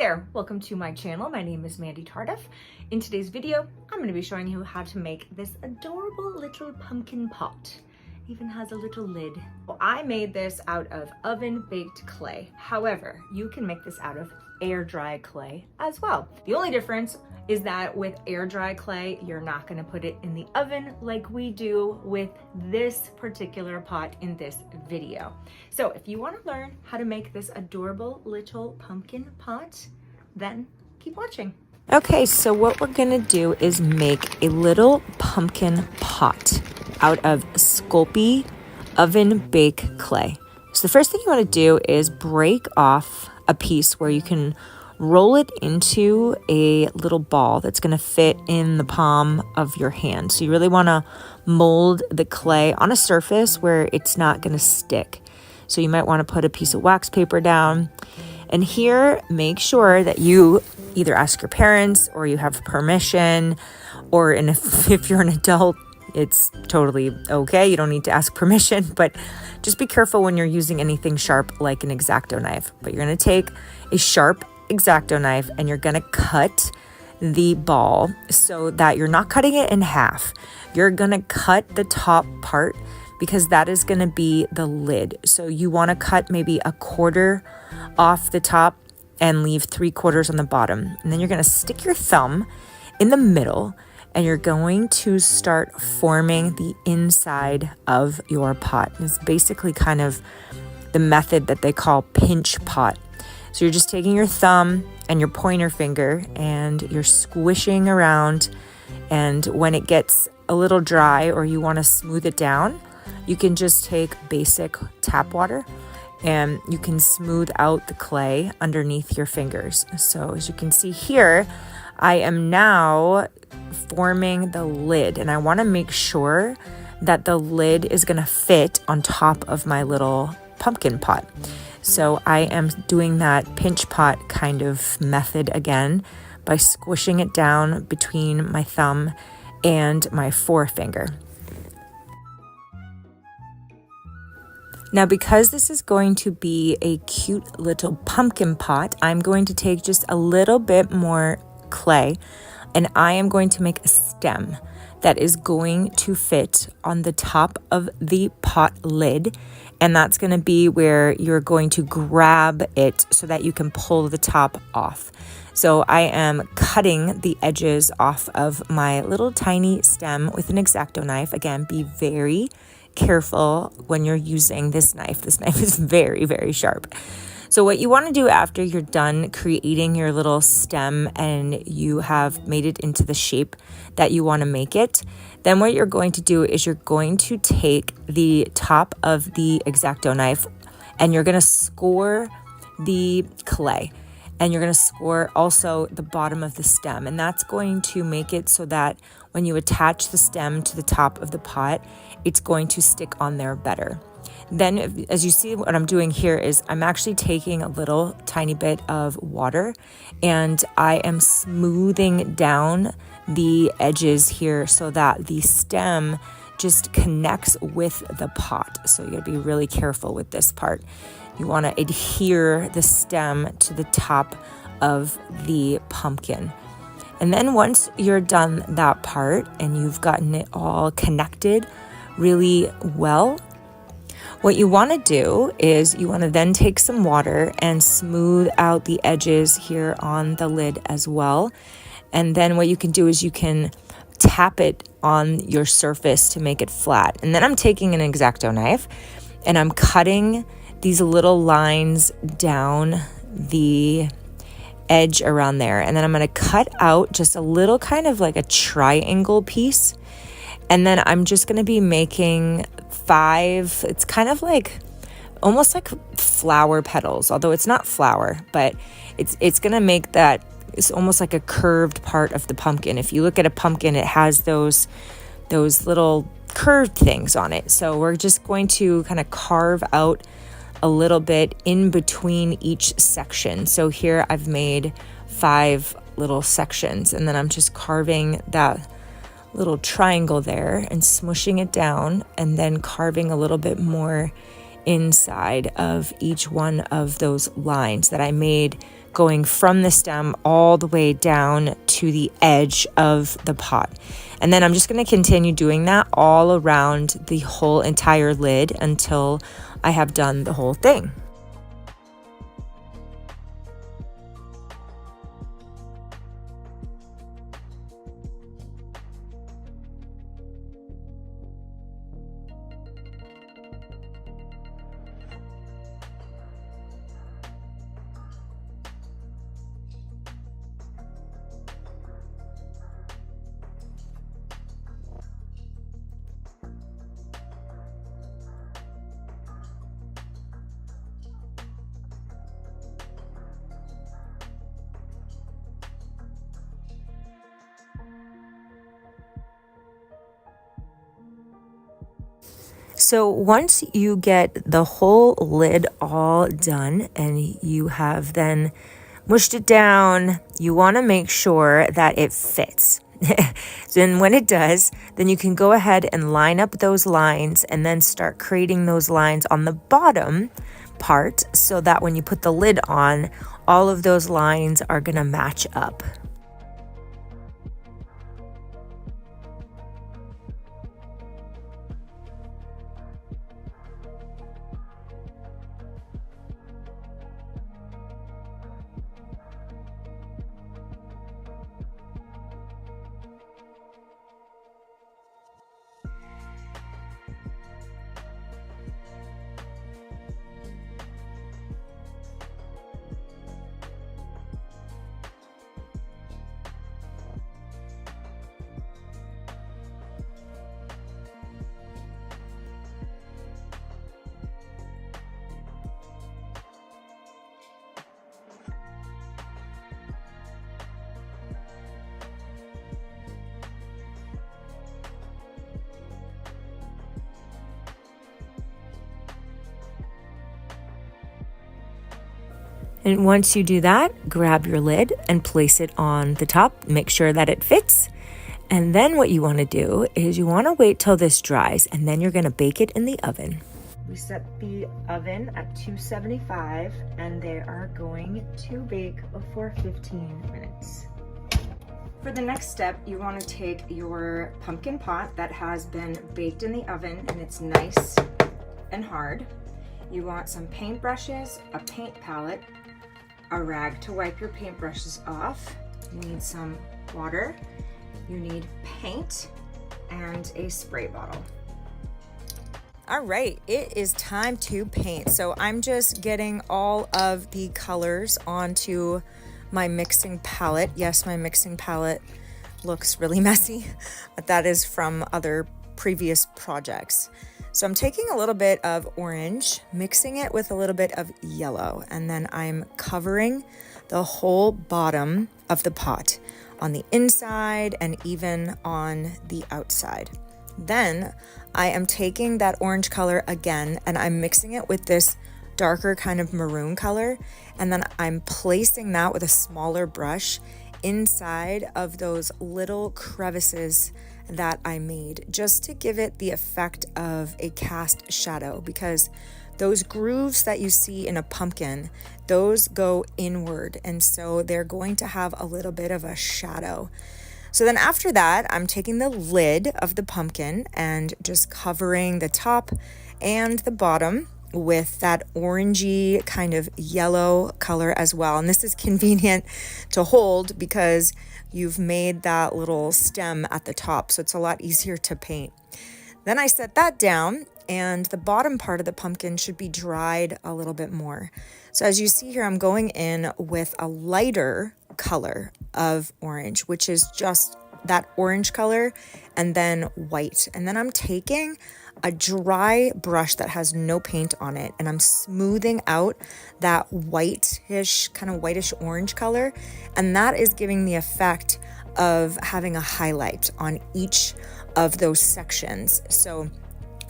there, welcome to my channel. My name is Mandy Tardif. In today's video, I'm going to be showing you how to make this adorable little pumpkin pot. It even has a little lid. Well, I made this out of oven baked clay. However, you can make this out of air dry clay as well. The only difference is that with air dry clay, you're not going to put it in the oven like we do with this particular pot in this video. So if you want to learn how to make this adorable little pumpkin pot, then keep watching. Okay, so what we're gonna do is make a little pumpkin pot out of Sculpey oven bake clay. So the first thing you want to do is break off a piece where you can roll it into a little ball that's going to fit in the palm of your hand. So you really want to mold the clay on a surface where it's not going to stick. So you might want to put a piece of wax paper down. And here, make sure that you either ask your parents or you have permission, or if you're an adult, it's totally okay. You don't need to ask permission, but just be careful when you're using anything sharp like an X-Acto knife. But you're going to take a sharp X-Acto knife and you're going to cut the ball so that you're not cutting it in half. You're going to cut the top part because that is going to be the lid. So you want to cut maybe a quarter off the top and leave 3/4 on the bottom. And then you're going to stick your thumb in the middle and you're going to start forming the inside of your pot. It's basically kind of the method that they call pinch pot. So you're just taking your thumb and your pointer finger and you're squishing around, and when it gets a little dry or you want to smooth it down, you can just take basic tap water and you can smooth out the clay underneath your fingers. So as you can see here, I am now forming the lid, and I want to make sure that the lid is going to fit on top of my little pumpkin pot. So I am doing that pinch pot kind of method again by squishing it down between my thumb and my forefinger. Now, because this is going to be a cute little pumpkin pot, I'm going to take just a little bit more clay and I am going to make a stem that is going to fit on the top of the pot lid. And that's going to be where you're going to grab it so that you can pull the top off. So I am cutting the edges off of my little tiny stem with an X-Acto knife. Again, be very careful when you're using this knife. This knife is very, very sharp. So what you want to do after you're done creating your little stem and you have made it into the shape that you want to make it, then what you're going to do is you're going to take the top of the X-Acto knife and you're going to score the clay. And you're going to score also the bottom of the stem. And that's going to make it so that when you attach the stem to the top of the pot, it's going to stick on there better. Then, as you see, what I'm doing here is I'm actually taking a little tiny bit of water and I am smoothing down the edges here so that the stem just connects with the pot. So you gotta be really careful with this part. You want to adhere the stem to the top of the pumpkin. And then once you're done that part and you've gotten it all connected really well, what you want to do is you want to then take some water and smooth out the edges here on the lid as well. And then what you can do is you can tap it on your surface to make it flat. And then I'm taking an X-Acto knife and I'm cutting these little lines down the edge around there. And then I'm going to cut out just a little kind of like a triangle piece. And then I'm just going to be making 5, it's kind of like almost like flower petals, although it's not flower, but it's going to make that, it's almost like a curved part of the pumpkin. If you look at a pumpkin, it has those little curved things on it. So we're just going to kind of carve out a little bit in between each section. So here I've made 5 little sections, and then I'm just carving that little triangle there and smushing it down, and then carving a little bit more inside of each one of those lines that I made going from the stem all the way down to the edge of the pot. And then I'm just going to continue doing that all around the whole entire lid until I have done the whole thing. So once you get the whole lid all done and you have then mushed it down, you want to make sure that it fits. Then when it does, then you can go ahead and line up those lines and then start creating those lines on the bottom part so that when you put the lid on, all of those lines are going to match up. And once you do that, grab your lid and place it on the top. Make sure that it fits. And then what you want to do is you want to wait till this dries, and then you're going to bake it in the oven. We set the oven at 275, and they are going to bake for 15 minutes. For the next step, you want to take your pumpkin pot that has been baked in the oven and it's nice and hard. You want some paintbrushes, a paint palette, a rag to wipe your paintbrushes off. You need some water, you need paint, and a spray bottle. All right, it is time to paint. So I'm just getting all of the colors onto my mixing palette. Yes, my mixing palette looks really messy, but that is from other previous projects. So I'm taking a little bit of orange, mixing it with a little bit of yellow, and then I'm covering the whole bottom of the pot on the inside and even on the outside. Then I am taking that orange color again and I'm mixing it with this darker kind of maroon color, and then I'm placing that with a smaller brush inside of those little crevices that I made, just to give it the effect of a cast shadow, because those grooves that you see in a pumpkin, those go inward, and so they're going to have a little bit of a shadow. So then after that, I'm taking the lid of the pumpkin and just covering the top and the bottom with that orangey kind of yellow color as well. And this is convenient to hold because you've made that little stem at the top, so it's a lot easier to paint. Then I set that down, and the bottom part of the pumpkin should be dried a little bit more. So as you see here, I'm going in with a lighter color of orange, which is just that orange color and then white. And then I'm taking a dry brush that has no paint on it, and I'm smoothing out that whitish, kind of whitish orange color, and that is giving the effect of having a highlight on each of those sections. So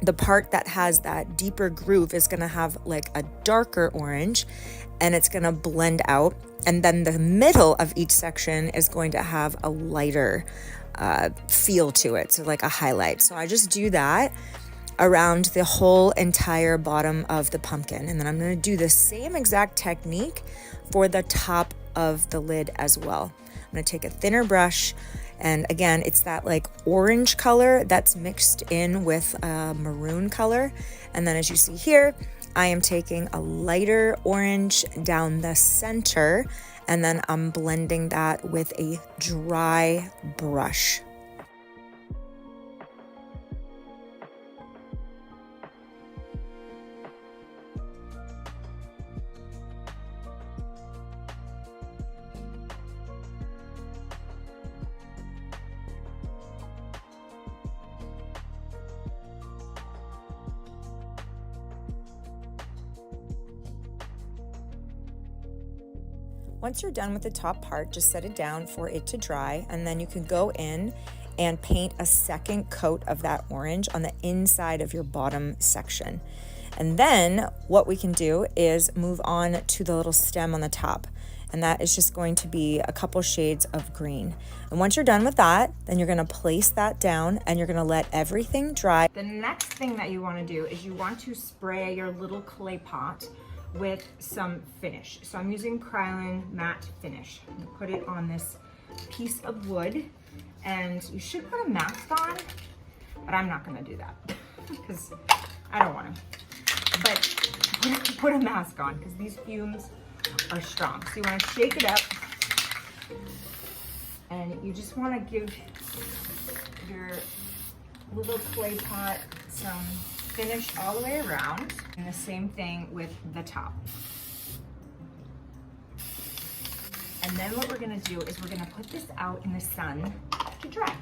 the part that has that deeper groove is going to have like a darker orange, and it's going to blend out, and then the middle of each section is going to have a lighter feel to it, so like a highlight. So I just do that around the whole entire bottom of the pumpkin, and then I'm going to do the same exact technique for the top of the lid as well. I'm gonna take a thinner brush, and again, it's that like orange color that's mixed in with a maroon color. And then as you see here, I am taking a lighter orange down the center, and then I'm blending that with a dry brush. Once you're done with the top part, just set it down for it to dry, and then you can go in and paint a second coat of that orange on the inside of your bottom section. And then what we can do is move on to the little stem on the top, and that is just going to be a couple shades of green. And once you're done with that, then you're gonna place that down and you're gonna let everything dry. The next thing that you wanna do is you want to spray your little clay pot with some finish. So I'm using Krylon matte finish. I'm gonna put it on this piece of wood, and you should put a mask on, but I'm not gonna do that because I don't want to. But put a mask on because these fumes are strong. So you want to shake it up, and you just want to give your little clay pot some finish all the way around, and the same thing with the top. And then what we're gonna do is we're gonna put this out in the sun to dry.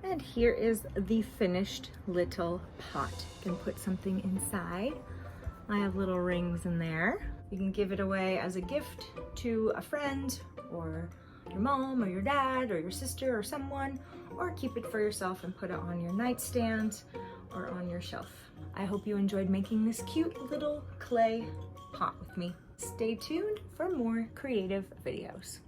And here is the finished little pot. You can put something inside. I have little rings in there. You can give it away as a gift to a friend, or your mom or your dad or your sister or someone, or keep it for yourself and put it on your nightstand or on your shelf. I hope you enjoyed making this cute little clay pot with me. Stay tuned for more creative videos.